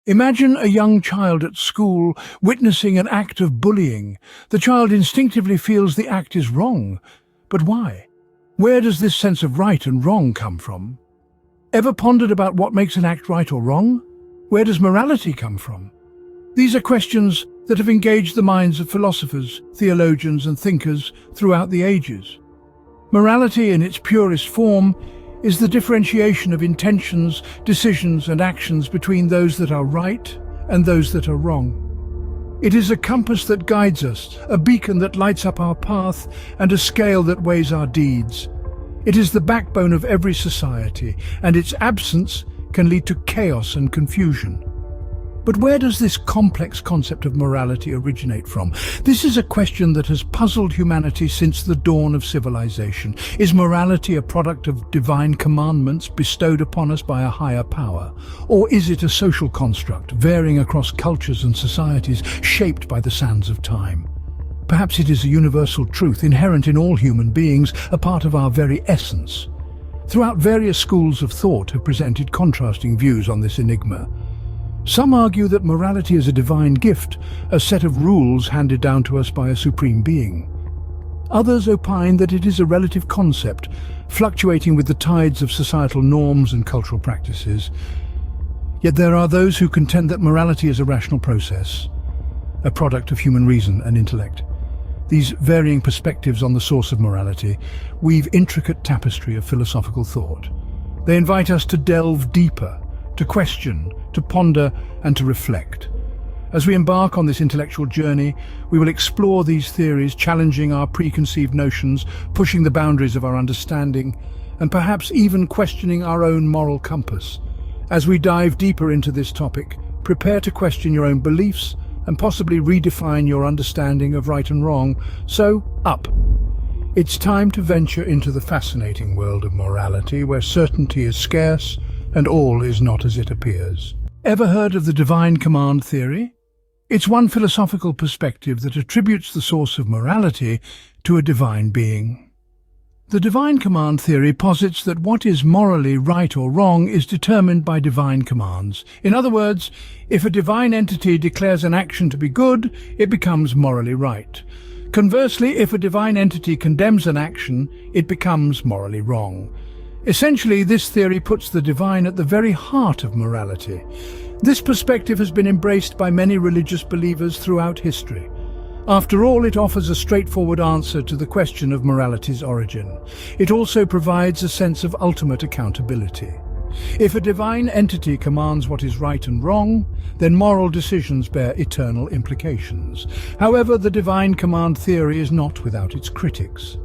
Imagine a young child at school witnessing an act of bullying. The child instinctively feels the act is wrong. But why? Where does this sense of right and wrong come from? Ever pondered about what makes an act right or wrong? Where does morality come from? These are questions that have engaged the minds of philosophers, theologians and thinkers throughout the ages. Morality in its purest form is the differentiation of intentions, decisions and actions between those that are right and those that are wrong. It is a compass that guides us, a beacon that lights up our path, and a scale that weighs our deeds. It is the backbone of every society, and its absence can lead to chaos and confusion. But where does this complex concept of morality originate from? This is a question that has puzzled humanity since the dawn of civilization. Is morality a product of divine commandments bestowed upon us by a higher power? Or is it a social construct, varying across cultures and societies, shaped by the sands of time? Perhaps it is a universal truth inherent in all human beings, a part of our very essence. Throughout, various schools of thought have presented contrasting views on this enigma. Some argue that morality is a divine gift, a set of rules handed down to us by a supreme being. Others opine that it is a relative concept, fluctuating with the tides of societal norms and cultural practices. Yet there are those who contend that morality is a rational process, a product of human reason and intellect. These varying perspectives on the source of morality weave intricate tapestry of philosophical thought. They invite us to delve deeper, to question, to ponder and to reflect. As we embark on this intellectual journey, we will explore these theories, challenging our preconceived notions, pushing the boundaries of our understanding, and perhaps even questioning our own moral compass. As we dive deeper into this topic, prepare to question your own beliefs and possibly redefine your understanding of right and wrong. So, up! It's time to venture into the fascinating world of morality, where certainty is scarce and all is not as it appears. Ever heard of the divine command theory? It's one philosophical perspective that attributes the source of morality to a divine being. The divine command theory posits that what is morally right or wrong is determined by divine commands. In other words, if a divine entity declares an action to be good, it becomes morally right. Conversely, if a divine entity condemns an action, it becomes morally wrong. Essentially, this theory puts the divine at the very heart of morality. This perspective has been embraced by many religious believers throughout history. After all, it offers a straightforward answer to the question of morality's origin. It also provides a sense of ultimate accountability. If a divine entity commands what is right and wrong, then moral decisions bear eternal implications. However, the divine command theory is not without its critics.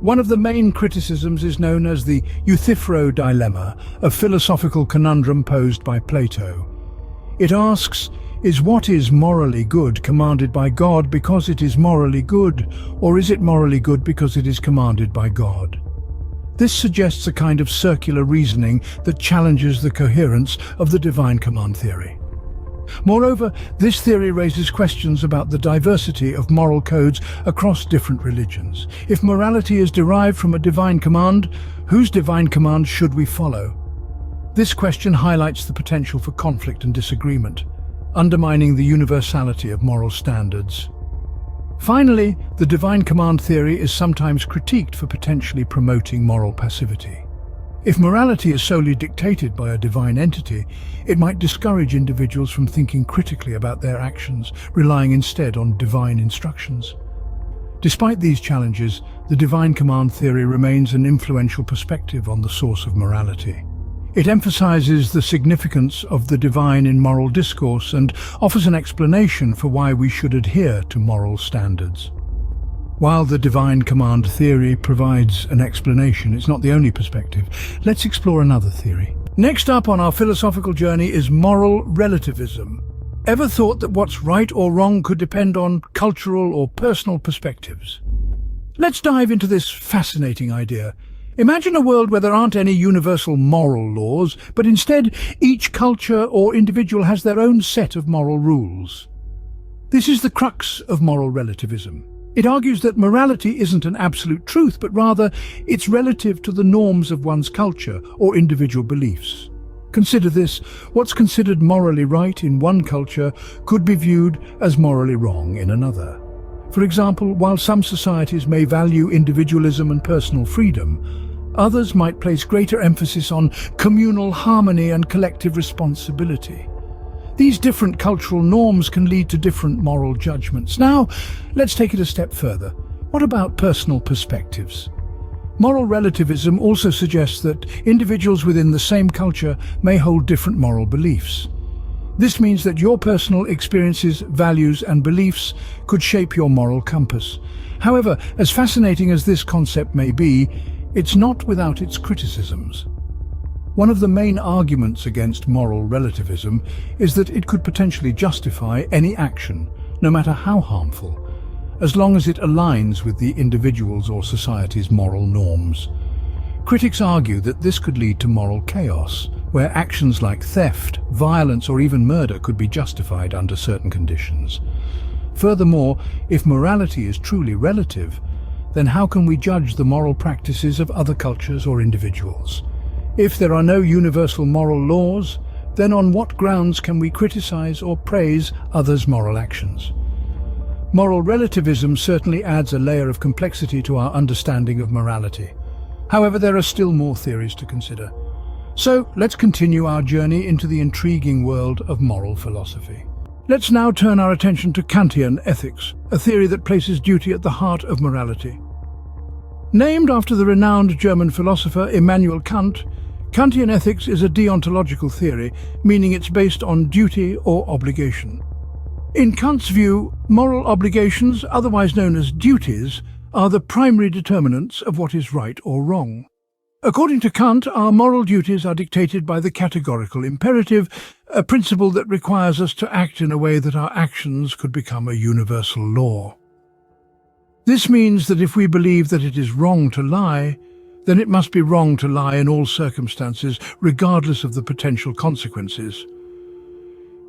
One of the main criticisms is known as the Euthyphro dilemma, a philosophical conundrum posed by Plato. It asks, is what is morally good commanded by God because it is morally good, or is it morally good because it is commanded by God? This suggests a kind of circular reasoning that challenges the coherence of the divine command theory. Moreover, this theory raises questions about the diversity of moral codes across different religions. If morality is derived from a divine command, whose divine command should we follow? This question highlights the potential for conflict and disagreement, undermining the universality of moral standards. Finally, the divine command theory is sometimes critiqued for potentially promoting moral passivity. If morality is solely dictated by a divine entity, it might discourage individuals from thinking critically about their actions, relying instead on divine instructions. Despite these challenges, the divine command theory remains an influential perspective on the source of morality. It emphasizes the significance of the divine in moral discourse and offers an explanation for why we should adhere to moral standards. While the divine command theory provides an explanation, it's not the only perspective. Let's explore another theory. Next up on our philosophical journey is moral relativism. Ever thought that what's right or wrong could depend on cultural or personal perspectives? Let's dive into this fascinating idea. Imagine a world where there aren't any universal moral laws, but instead each culture or individual has their own set of moral rules. This is the crux of moral relativism. It argues that morality isn't an absolute truth, but rather it's relative to the norms of one's culture or individual beliefs. Consider this: what's considered morally right in one culture could be viewed as morally wrong in another. For example, while some societies may value individualism and personal freedom, others might place greater emphasis on communal harmony and collective responsibility. These different cultural norms can lead to different moral judgments. Now, let's take it a step further. What about personal perspectives? Moral relativism also suggests that individuals within the same culture may hold different moral beliefs. This means that your personal experiences, values, and beliefs could shape your moral compass. However, as fascinating as this concept may be, it's not without its criticisms. One of the main arguments against moral relativism is that it could potentially justify any action, no matter how harmful, as long as it aligns with the individual's or society's moral norms. Critics argue that this could lead to moral chaos, where actions like theft, violence, or even murder could be justified under certain conditions. Furthermore, if morality is truly relative, then how can we judge the moral practices of other cultures or individuals? If there are no universal moral laws, then on what grounds can we criticize or praise others' moral actions? Moral relativism certainly adds a layer of complexity to our understanding of morality. However, there are still more theories to consider. So, let's continue our journey into the intriguing world of moral philosophy. Let's now turn our attention to Kantian ethics, a theory that places duty at the heart of morality. Named after the renowned German philosopher Immanuel Kant, Kantian ethics is a deontological theory, meaning it's based on duty or obligation. In Kant's view, moral obligations, otherwise known as duties, are the primary determinants of what is right or wrong. According to Kant, our moral duties are dictated by the categorical imperative, a principle that requires us to act in a way that our actions could become a universal law. This means that if we believe that it is wrong to lie, then it must be wrong to lie in all circumstances, regardless of the potential consequences.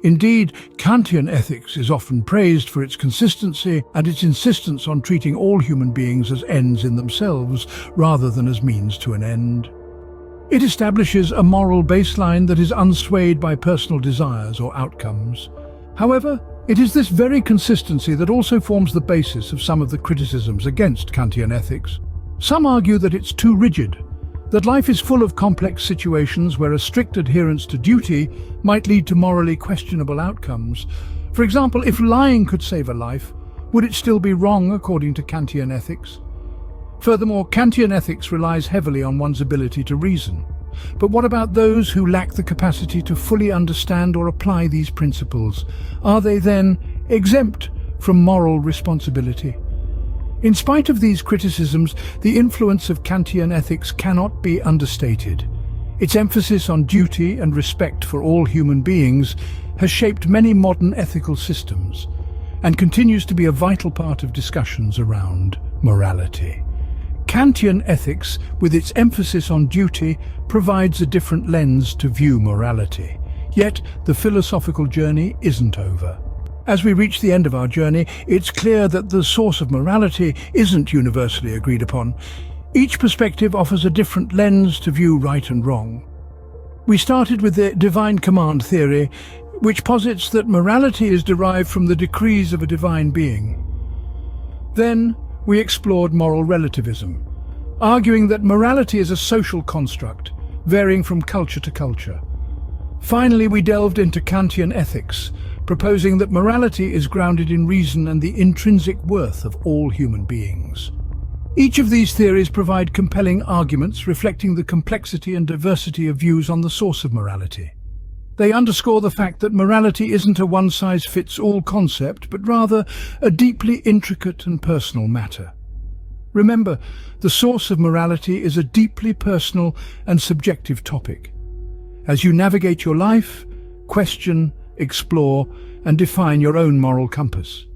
Indeed, Kantian ethics is often praised for its consistency and its insistence on treating all human beings as ends in themselves, rather than as means to an end. It establishes a moral baseline that is unswayed by personal desires or outcomes. However, it is this very consistency that also forms the basis of some of the criticisms against Kantian ethics. Some argue that it's too rigid, that life is full of complex situations where a strict adherence to duty might lead to morally questionable outcomes. For example, if lying could save a life, would it still be wrong according to Kantian ethics? Furthermore, Kantian ethics relies heavily on one's ability to reason. But what about those who lack the capacity to fully understand or apply these principles? Are they then exempt from moral responsibility? In spite of these criticisms, the influence of Kantian ethics cannot be understated. Its emphasis on duty and respect for all human beings has shaped many modern ethical systems and continues to be a vital part of discussions around morality. Kantian ethics, with its emphasis on duty, provides a different lens to view morality. Yet, the philosophical journey isn't over. As we reach the end of our journey, it's clear that the source of morality isn't universally agreed upon. Each perspective offers a different lens to view right and wrong. We started with the divine command theory, which posits that morality is derived from the decrees of a divine being. Then, we explored moral relativism, arguing that morality is a social construct, varying from culture to culture. Finally, we delved into Kantian ethics, proposing that morality is grounded in reason and the intrinsic worth of all human beings. Each of these theories provide compelling arguments reflecting the complexity and diversity of views on the source of morality. They underscore the fact that morality isn't a one-size-fits-all concept, but rather a deeply intricate and personal matter. Remember, the source of morality is a deeply personal and subjective topic. As you navigate your life, question, explore, and define your own moral compass.